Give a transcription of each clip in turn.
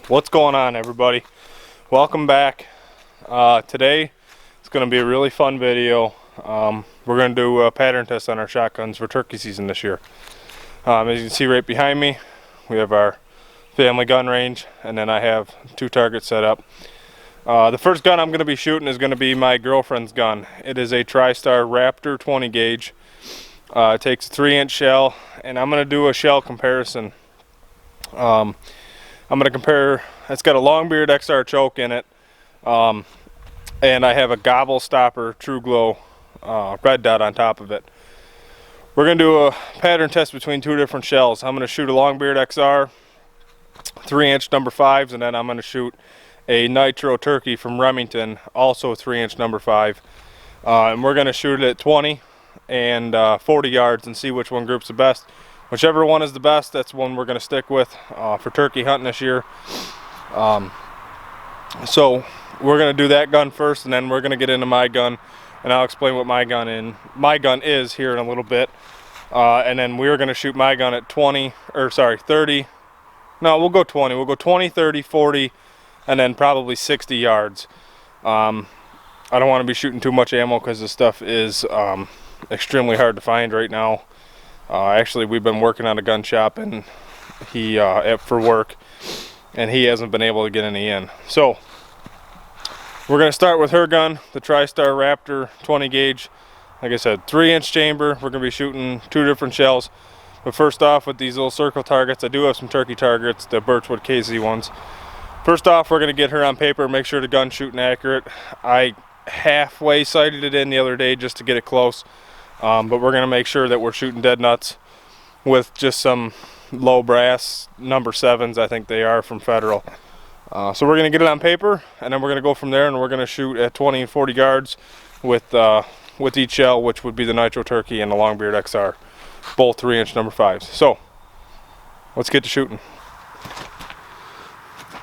What's going on, everybody? Welcome back. Today it's going to be a really fun video. We're going to do a pattern test on our shotguns for turkey season this year. As you can see right behind me, we have our family gun range, and then I have two targets set up. The first gun I'm going to be shooting is going to be my girlfriend's gun. It is a TriStar Raptor 20 gauge. It takes a 3-inch shell, and I'm going to do a shell comparison. I'm going to compare, it's got a Longbeard XR choke in it, and I have a Gobble Stopper True Glow red dot on top of it. We're going to do a pattern test between two different shells. I'm going to shoot a Longbeard XR 3-inch number 5s, and then I'm going to shoot a Nitro Turkey from Remington, also 3-inch number 5. And we're going to shoot it at 20 and 40 yards and see which one groups the best. Whichever one is the best, that's one we're going to stick with for turkey hunting this year. So we're going to do that gun first, and then we're going to get into my gun, and I'll explain what my gun is here in a little bit. And then we're going to shoot my gun at 30. No, we'll go 20. We'll go 20, 30, 40, and then probably 60 yards. I don't want to be shooting too much ammo because this stuff is extremely hard to find right now. Actually, we've been working on a gun shop, and for work, and he hasn't been able to get any in. So we're going to start with her gun, the TriStar Raptor 20 gauge. Like I said, 3-inch chamber. We're going to be shooting two different shells. But first off, with these little circle targets, I do have some turkey targets, the Birchwood KZ ones. First off, we're going to get her on paper, make sure the gun's shooting accurate. I halfway sighted it in the other day just to get it close. But we're going to make sure that we're shooting dead nuts with just some low brass number 7s, I think they are, from Federal. So we're going to get it on paper, and then we're going to go from there, and we're going to shoot at 20 and 40 yards with each shell, which would be the Nitro Turkey and the Longbeard XR, both 3-inch number 5s. So let's get to shooting.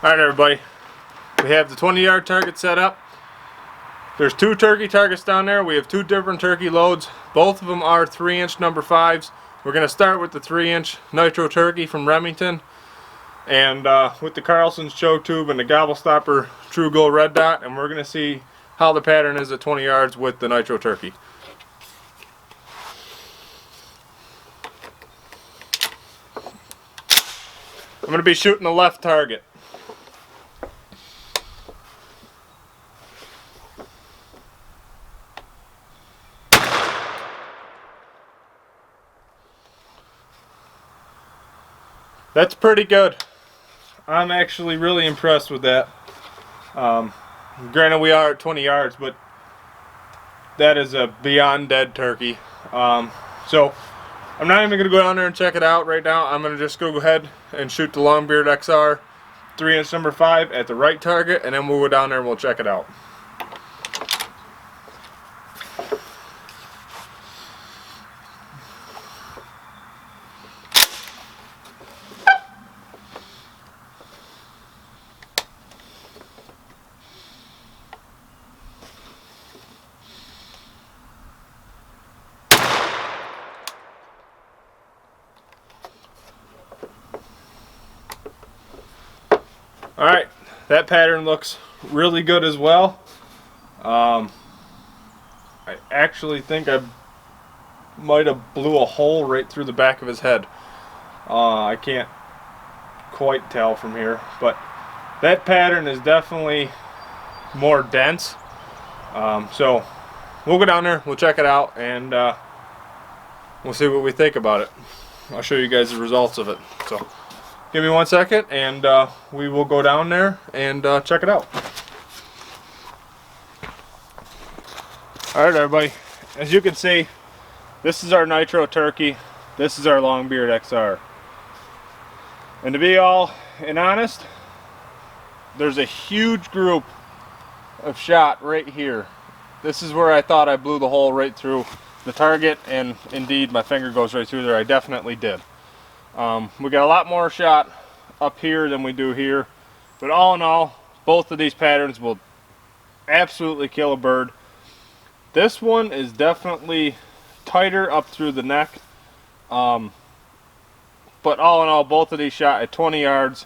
Alright, everybody, we have the 20-yard target set up. There's two turkey targets down there. We have two different turkey loads. Both of them are 3-inch number 5s. We're going to start with the 3-inch Nitro Turkey from Remington, and with the Carlson's choke tube and the Gobble Stopper True Glow red dot, and we're going to see how the pattern is at 20 yards with the Nitro Turkey. I'm going to be shooting the left target. That's pretty good. I'm actually really impressed with that. Granted, we are at 20 yards, but that is a beyond dead turkey. So I'm not even going to go down there and check it out right now. I'm going to just go ahead and shoot the Longbeard XR 3-inch number 5 at the right target, and then we'll go down there and we'll check it out. Alright, that pattern looks really good as well. I actually think I might have blew a hole right through the back of his head. I can't quite tell from here, but that pattern is definitely more dense. So we'll go down there, we'll check it out, and we'll see what we think about it. I'll show you guys the results of it. So give me 1 second, and we will go down there and check it out. Alright, everybody, as you can see, this is our Nitro Turkey, this is our Longbeard XR. And to be all honest, there's a huge group of shot right here. This is where I thought I blew the hole right through the target, and indeed my finger goes right through there. I definitely did. We got a lot more shot up here than we do here, but all in all, both of these patterns will absolutely kill a bird. This one is definitely tighter up through the neck, but all in all, both of these shot at 20 yards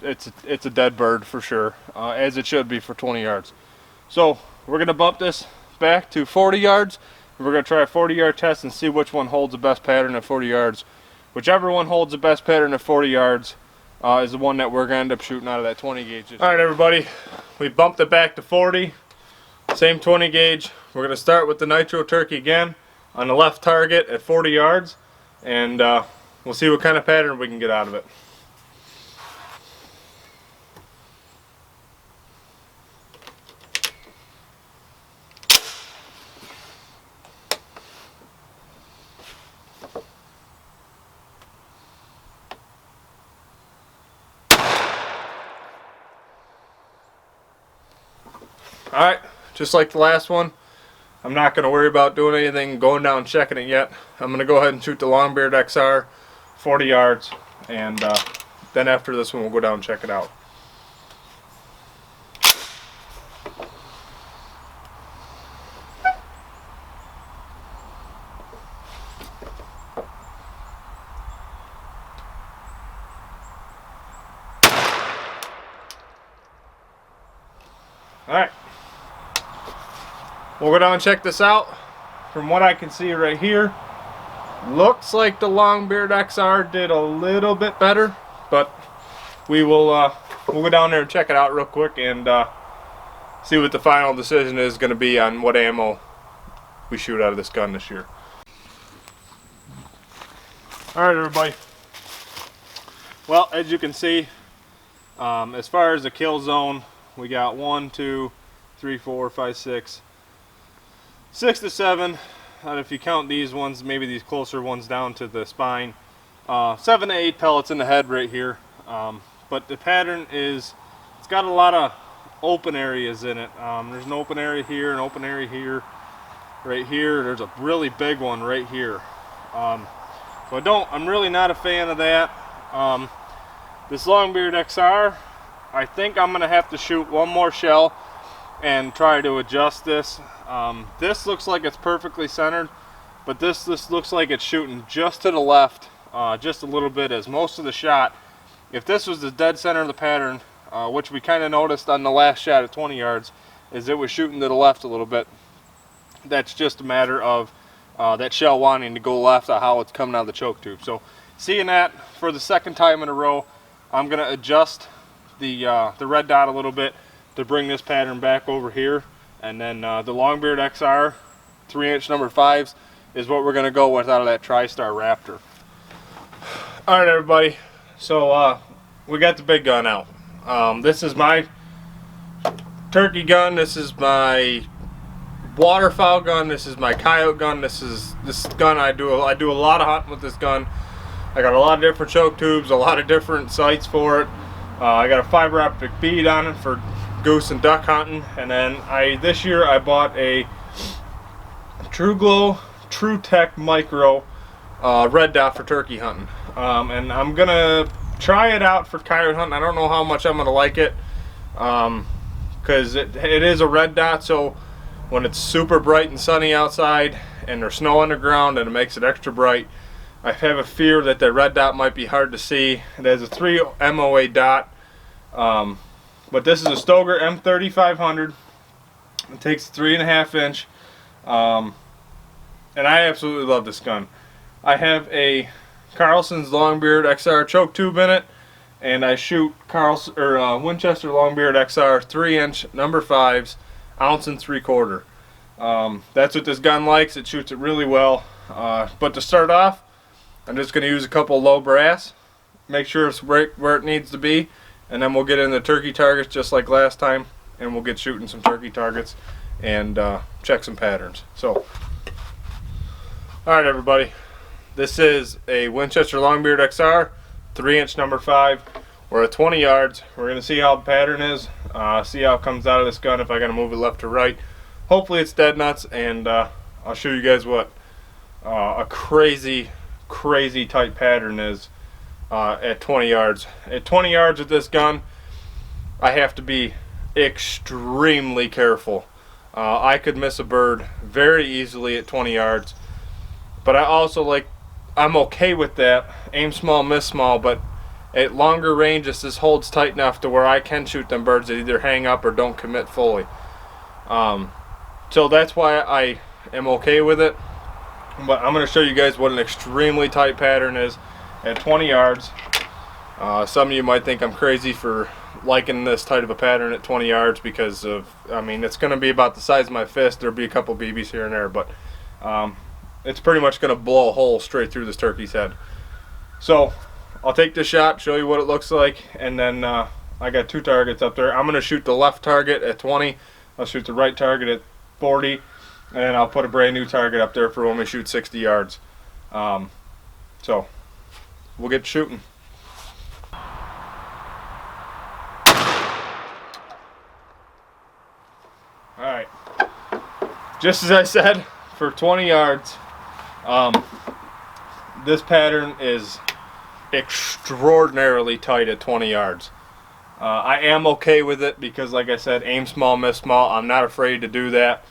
it's a dead bird for sure, as it should be for 20 yards. So we're gonna bump this back to 40 yards. We're gonna try a 40-yard test and see which one holds the best pattern at 40 yards. Whichever one holds the best pattern at 40 yards is the one that we're gonna end up shooting out of that 20 gauge. All right, everybody, we bumped it back to 40. Same 20 gauge. We're gonna start with the nitro turkey again on the left target at 40 yards, and we'll see what kind of pattern we can get out of it. Alright, just like the last one, I'm not going to worry about doing anything, going down and checking it yet. I'm going to go ahead and shoot the Longbeard XR 40 yards, and then after this one we'll go down and check it out. Alright. We'll go down and check this out. From what I can see right here, looks like the Longbeard XR did a little bit better, but we'll go down there and check it out real quick and see what the final decision is going to be on what ammo we shoot out of this gun this year. Alright, everybody. Well, as you can see, as far as the kill zone, we got 1, 2, 3, 4, 5, 6 to 7, and if you count these ones, maybe these closer ones down to the spine, 7 to 8 pellets in the head right here. But the pattern is, it's got a lot of open areas in it. There's an open area here, an open area here, right here. There's a really big one right here. So I'm really not a fan of that. This Longbeard XR, I think I'm gonna have to shoot one more shell and try to adjust this. This looks like it's perfectly centered, but this looks like it's shooting just to the left, just a little bit, as most of the shot, if this was the dead center of the pattern, which we kind of noticed on the last shot at 20 yards, is it was shooting to the left a little bit. That's just a matter of that shell wanting to go left of how it's coming out of the choke tube. So seeing that for the second time in a row, I'm gonna adjust the red dot a little bit to bring this pattern back over here, and then the Longbeard XR 3-inch number 5s is what we're going to go with out of that TriStar Raptor. Alright, everybody, so we got the big gun out. This is my turkey gun, this is my waterfowl gun, this is my coyote gun, this gun I do a lot of hunting with this gun. I got a lot of different choke tubes, a lot of different sights for it. I got a fiber optic bead on it for goose and duck hunting, and then this year I bought a TruGlow TruTech Micro red dot for turkey hunting, and I'm gonna try it out for coyote hunting. I don't know how much I'm gonna like it, because it is a red dot, so when it's super bright and sunny outside and there's snow on the ground and it makes it extra bright, I have a fear that the red dot might be hard to see. It has a 3 MOA dot, but this is a Stoeger M3500. It takes 3.5 inch, and I absolutely love this gun. I have a Carlson's Longbeard XR choke tube in it, and I shoot Winchester Longbeard XR 3-inch number 5s, 1 3/4 ounce. That's what this gun likes. It shoots it really well. But to start off, I'm just going to use a couple low brass, make sure it's right where it needs to be, and then we'll get in the turkey targets just like last time, and we'll get shooting some turkey targets and check some patterns. So, alright, everybody, this is a Winchester Longbeard XR 3-inch number 5. We're at 20 yards. We're going to see how the pattern is, see how it comes out of this gun, if I got to move it left or right. Hopefully it's dead nuts, and I'll show you guys what a crazy tight pattern is at 20 yards. At 20 yards with this gun, I have to be extremely careful. I could miss a bird very easily at 20 yards, but I also I'm okay with that. Aim small, miss small, but At longer ranges, this holds tight enough to where I can shoot them birds that either hang up or don't commit fully. So that's why I am okay with it. But I'm going to show you guys what an extremely tight pattern is at 20 yards. Some of you might think I'm crazy for liking this tight of a pattern at 20 yards because of, I mean, it's going to be about the size of my fist. There'll be a couple BBs here and there, but it's pretty much going to blow a hole straight through this turkey's head. So I'll take this shot, show you what it looks like, and then I got 2 targets up there. I'm going to shoot the left target at 20. I'll shoot the right target at 40, and I'll put a brand new target up there for when we shoot 60 yards. So we'll get shooting. Alright, just as I said, for 20 yards, this pattern is extraordinarily tight at 20 yards. I am okay with it because, like I said, aim small, miss small. I'm not afraid to do that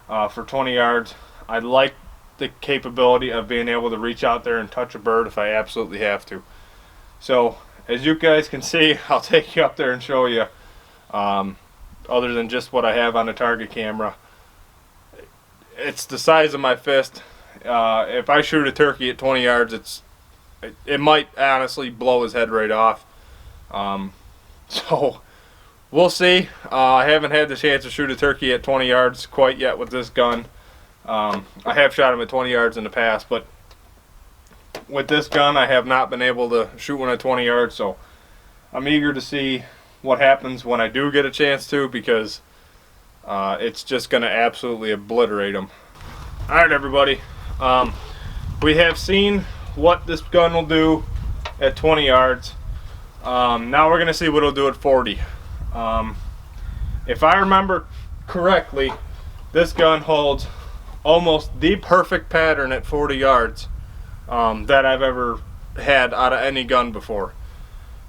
for 20 yards. I like the capability of being able to reach out there and touch a bird if I absolutely have to. So, as you guys can see, I'll take you up there and show you, other than just what I have on the target camera. It's the size of my fist. If I shoot a turkey at 20 yards, it might honestly blow his head right off. So we'll see. I haven't had the chance to shoot a turkey at 20 yards quite yet with this gun. I have shot him at 20 yards in the past, but with this gun I have not been able to shoot one at 20 yards, so I'm eager to see what happens when I do get a chance to, because it's just going to absolutely obliterate them. Alright everybody, we have seen what this gun will do at 20 yards. Now we're going to see what it'll do at 40. If I remember correctly, this gun holds almost the perfect pattern at 40 yards that I've ever had out of any gun before.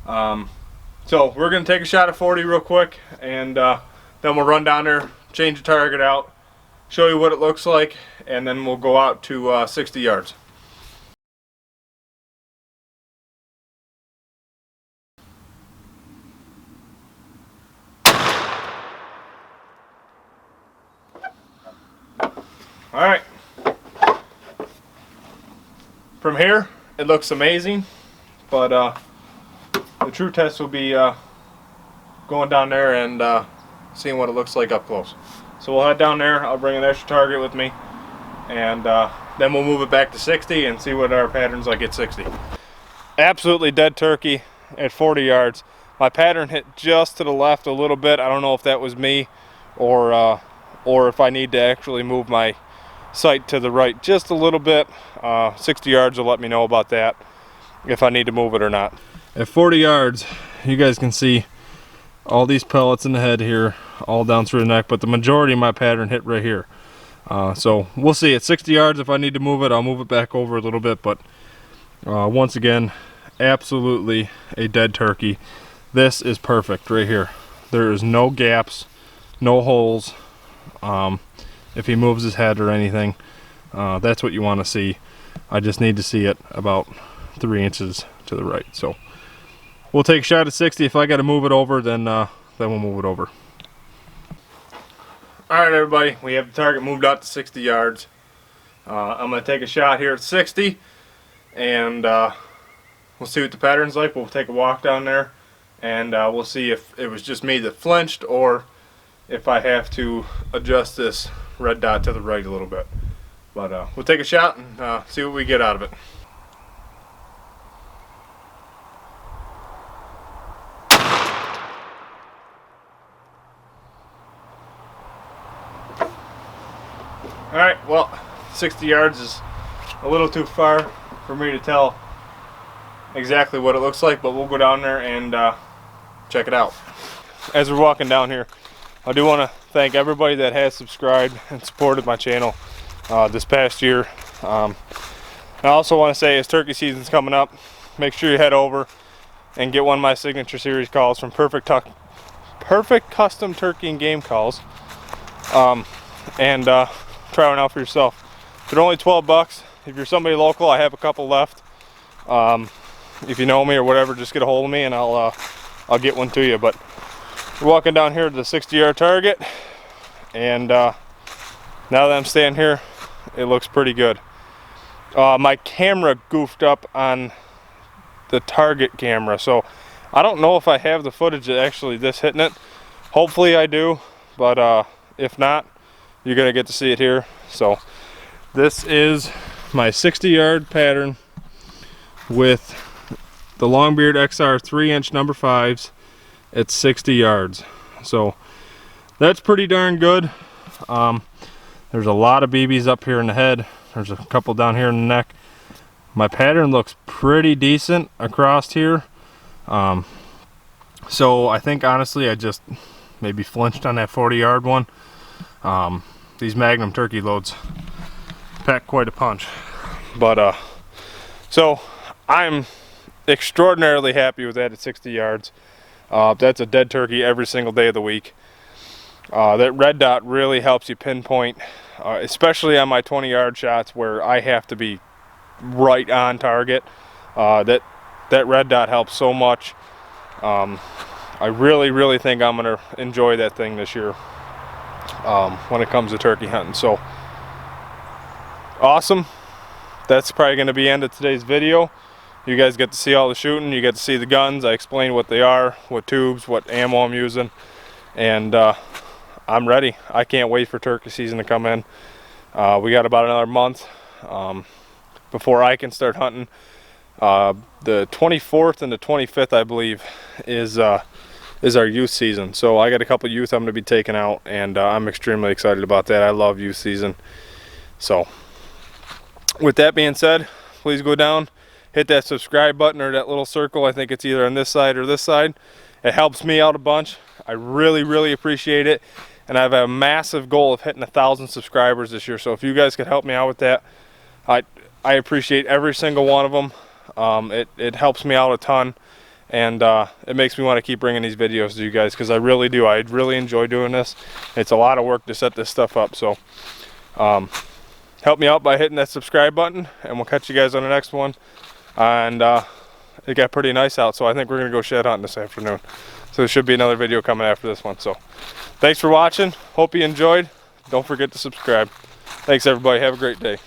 So we're going to take a shot at 40 real quick, and then we'll run down there, change the target out, show you what it looks like, and then we'll go out to 60 yards. Alright, from here it looks amazing, but the true test will be going down there and seeing what it looks like up close. So we'll head down there, I'll bring an extra target with me, and then we'll move it back to 60 and see what our pattern's like at 60. Absolutely dead turkey at 40 yards. My pattern hit just to the left a little bit. I don't know if that was me or if I need to actually move my sight to the right just a little bit. 60 yards will let me know about that, if I need to move it or not. At 40 yards, you guys can see all these pellets in the head here, all down through the neck, but the majority of my pattern hit right here. So we'll see at 60 yards. If I need to move it, I'll move it back over a little bit, but once again, absolutely a dead turkey. This is perfect right here. There is no gaps, no holes. If he moves his head or anything, that's what you want to see. I just need to see it about 3 inches to the right. So we'll take a shot at 60. If I got to move it over, then we'll move it over. Alright everybody, we have the target moved out to 60 yards. I'm going to take a shot here at 60, and we'll see what the pattern's like. We'll take a walk down there, and we'll see if it was just me that flinched, or if I have to adjust this red dot to the right a little bit. But we'll take a shot and see what we get out of it. Alright, well, 60 yards is a little too far for me to tell exactly what it looks like, but we'll go down there and check it out. As we're walking down here, I do want to thank everybody that has subscribed and supported my channel this past year. I also want to say, as turkey season's coming up, make sure you head over and get one of my signature series calls from Purrfect Custom Turkey and Game Calls, and try one out for yourself. They're only 12 bucks. If you're somebody local, I have a couple left. if you know me or whatever, just get a hold of me and I'll get one to you. But we're walking down here to the 60-yard target, and now that I'm standing here, it looks pretty good. My camera goofed up on the target camera, so I don't know if I have the footage of actually this hitting it. Hopefully I do, but if not, you're gonna get to see it here. So this is my 60-yard pattern with the Longbeard XR 3-inch number 5s at 60 yards. So that's pretty darn good. There's a lot of BBs up here in the head. There's a couple down here in the neck. My pattern looks pretty decent across here. So I think honestly I just maybe flinched on that 40-yard one. These Magnum turkey loads pack quite a punch. But so I'm extraordinarily happy with that at 60 yards. That's a dead turkey every single day of the week. That red dot really helps you pinpoint, especially on my 20-yard shots where I have to be right on target. That red dot helps so much. I really think I'm gonna enjoy that thing this year when it comes to turkey hunting. So awesome. That's probably going to be the end of today's video. You guys get to see all the shooting, you get to see the guns. I explain what they are, what tubes, what ammo I'm using, and I'm ready. I can't wait for turkey season to come in. We got about another month before I can start hunting. The 24th and the 25th, I believe, is our youth season. So I got a couple youth I'm going to be taking out, and I'm extremely excited about that. I love youth season. So with that being said, please go down, hit that subscribe button or that little circle. I think it's either on this side or this side. It helps me out a bunch. I really appreciate it, and I have a massive goal of hitting 1,000 subscribers this year. So if you guys could help me out with that, I appreciate every single one of them. It helps me out a ton, and it makes me want to keep bringing these videos to you guys, because I really do. I really enjoy doing this. It's a lot of work to set this stuff up. So help me out by hitting that subscribe button, and we'll catch you guys on the next one. And it got pretty nice out, so I think we're gonna go shed hunting this afternoon. So there should be another video coming after this one. So thanks for watching. Hope you enjoyed. Don't forget to subscribe. Thanks everybody. Have a great day.